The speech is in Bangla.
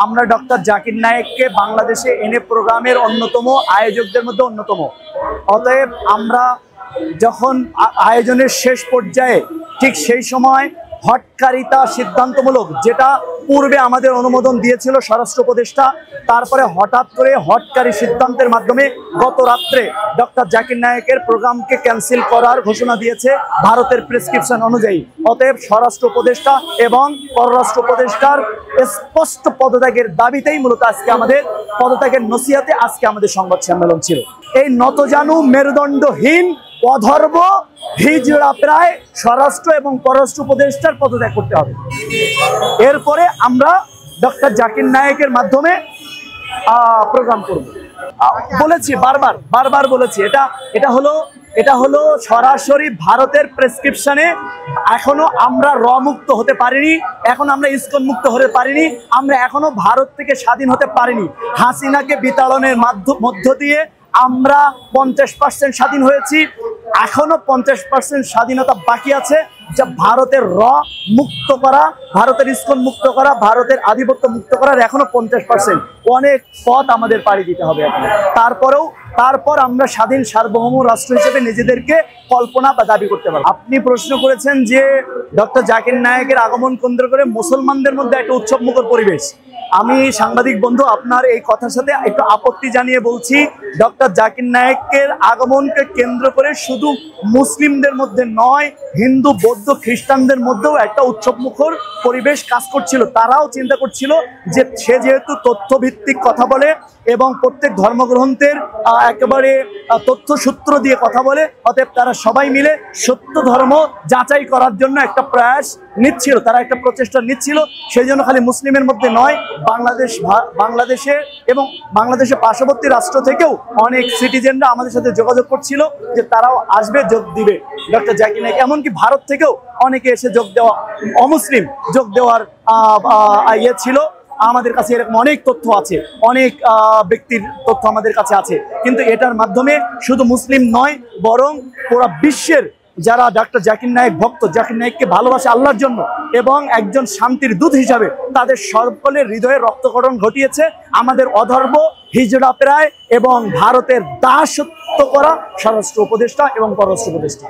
আমরা ডক্টর জাকির নায়েককে বাংলাদেশে এনে প্রোগ্রামের অন্যতম আয়োজকদের মধ্যে অন্যতম। অতএব আমরা যখন আয়োজনের শেষ পর্যায়ে ঠিক সেই সময় হটকারিতা সিদ্ধান্তমূলক, যেটা পূর্বে আমাদের অনুমোদন দিয়েছিল স্বরাষ্ট্র উপদেষ্টা, তারপরে হঠাৎ করে হটকারী সিদ্ধান্তের মাধ্যমে গত রাত্রে ডক্টর জাকির নায়েকের প্রোগ্রামকে ক্যান্সেল করার ঘোষণা দিয়েছে ভারতের প্রেসক্রিপশন অনুযায়ী। অতএব স্বরাষ্ট্র উপদেষ্টা এবং পররাষ্ট্র উপদেষ্টার স্পষ্ট পদত্যাগের দাবিতেই মূলত আজকে আমাদের পদত্যাগের নসিহাতে আজকে আমাদের সংবাদ সম্মেলন ছিল। এই নতজানু মেরুদণ্ডহীন অধর্ব হিজড়া প্রায় স্বরাষ্ট্র এবং পররাষ্ট্র উপদেষ্টার পদত্যাগ করতে হবে। এরপরে আমরা ডক্টর জাকির নায়েকের মাধ্যমে প্রোগ্রাম করব। বলেছি বারবার বলেছি, এটা হলো সরাসরি ভারতের প্রেসক্রিপশনে। এখনো আমরা র মুক্ত হতে পারিনি, এখনো আমরা ইসকন মুক্ত হতে পারিনি, আমরা এখনো ভারত থেকে স্বাধীন হতে পারিনি। হাসিনাকে বিতাড়নের মধ্য দিয়ে আমরা 50% স্বাধীন হয়েছি, এখনো 50% স্বাধীনতা বাকি আছে, যা ভারতের র মুক্ত করা, ভারতের ইসকন মুক্ত করা, ভারতের আধিপত্য মুক্ত করার এখনো 50%। অনেক পথ আমাদের পাড়ি দিতে হবে এখন। তারপর আমরা স্বাধীন সার্বভৌম রাষ্ট্র হিসেবে নিজেদেরকে কল্পনা বা দাবি করতে পারবো। আপনি প্রশ্ন করেছেন যে ডক্টর জাকির নায়েকের আগমন কেন্দ্র করে মুসলমানদের মধ্যে একটা উৎসবমুখর পরিবেশ। আমি সাংবাদিক বন্ধু আপনার এই কথার সাথে একটু আপত্তি জানিয়ে বলছি, ডক্টর জাকির নায়েকের আগমনকে কেন্দ্র করে শুধু মুসলিমদের মধ্যে নয়, হিন্দু বৌদ্ধ খ্রিস্টানদের মধ্যেও একটা উৎসবমুখর পরিবেশ কাজ করছিল। তারাও চিন্তা করছিল যে সে যেহেতু তথ্যভিত্তিক কথা বলে এবং প্রত্যেক ধর্মগ্রন্থের একেবারে তথ্যসূত্র দিয়ে কথা বলে, অতএব তারা সবাই মিলে সত্য ধর্ম যাচাই করার জন্য একটা প্রয়াস নিচ্ছিল, তারা একটা প্রচেষ্টা নিচ্ছিল। সেই জন্য খালি মুসলিমের মধ্যে নয়, বাংলাদেশে এবং বাংলাদেশের পার্শ্ববর্তী রাষ্ট্র থেকেও অনেক সিটিজেনরা আমাদের সাথে যোগাযোগ করছিল যে তারাও আসবে, যোগ দিবে ডক্টর জাকির নায়েক। এমনকি ভারত থেকেও অনেকে এসে যোগ দেওয়া, অমুসলিম যোগ দেওয়ার ইয়ে ছিল। আমাদের কাছে এরকম অনেক তথ্য আছে, অনেক ব্যক্তির তথ্য আমাদের কাছে আছে। কিন্তু এটার মাধ্যমে শুধু মুসলিম নয়, বরং পুরো বিশ্বের যারা ডক্টর জাকির নায়েক ভক্ত, জাকির নায়েককে ভালোবাসে আল্লাহর জন্য এবং একজন শান্তির দূত হিসাবে, তাদের সকলের হৃদয়ে রক্তকরণ ঘটিয়েছে আমাদের অধর্ম হিজড়া প্রায় এবং ভারতের দাসত্ব করা স্বরাষ্ট্র উপদেষ্টা এবং পররাষ্ট্র উপদেষ্টা।